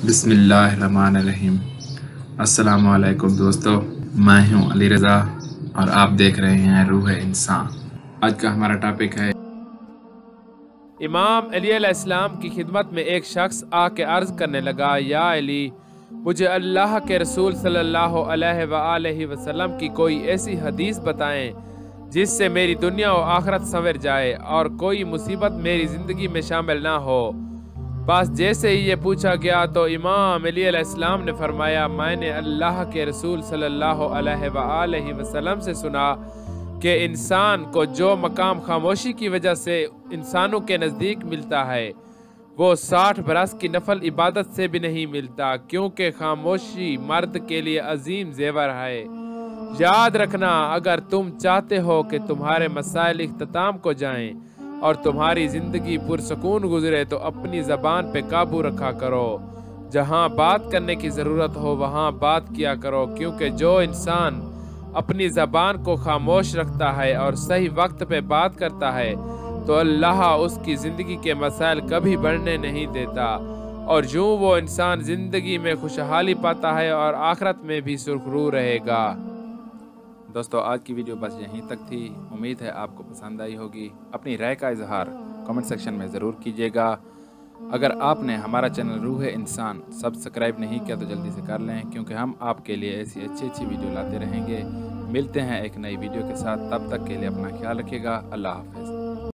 बिस्मिल्लाहिर्रहमानिर्रहीम। अस्सलाम वालेकुम दोस्तों, मैं हूं अली रज़ा और आप देख रहे हैं रूह इंसान। आज का हमारा टॉपिक है इमाम अली अलैहिस्सलाम की खिदमत में एक शख्स आके अर्ज करने लगा, या अली, मुझे अल्लाह के रसूल सल्लल्लाहु अलैहि वसल्लम की कोई ऐसी हदीस बताएं जिससे मेरी दुनिया और आखिरत संवर जाए और कोई मुसीबत मेरी ज़िंदगी में शामिल ना हो। बस जैसे ही ये पूछा गया तो इमाम अली अलैहिस्सलाम ने फरमाया, मैंने अल्लाह के रसूल सल्लल्लाहु अलैहि वसल्लम से सुना कि इंसान को जो मकाम खामोशी की वजह से इंसानों के नज़दीक मिलता है वो 60 बरस की नफल इबादत से भी नहीं मिलता, क्योंकि खामोशी मर्द के लिए अजीम जेवर है। याद रखना, अगर तुम चाहते हो कि तुम्हारे मसाइल इख्तिताम को जाएं और तुम्हारी ज़िंदगी पुरसकून गुजरे तो अपनी ज़बान पे काबू रखा करो। जहाँ बात करने की ज़रूरत हो वहाँ बात किया करो, क्योंकि जो इंसान अपनी ज़बान को खामोश रखता है और सही वक्त पे बात करता है तो अल्लाह उसकी ज़िंदगी के मसाइल कभी बढ़ने नहीं देता और यूँ वो इंसान ज़िंदगी में खुशहाली पाता है और आखिरत में भी सुरखरू रहेगा। दोस्तों, आज की वीडियो बस यहीं तक थी। उम्मीद है आपको पसंद आई होगी। अपनी राय का इजहार कमेंट सेक्शन में ज़रूर कीजिएगा। अगर आपने हमारा चैनल रूह इंसान सब्सक्राइब नहीं किया तो जल्दी से कर लें, क्योंकि हम आपके लिए ऐसी अच्छी वीडियो लाते रहेंगे। मिलते हैं एक नई वीडियो के साथ, तब तक के लिए अपना ख्याल रखिएगा। अल्लाह हाफ़िज़।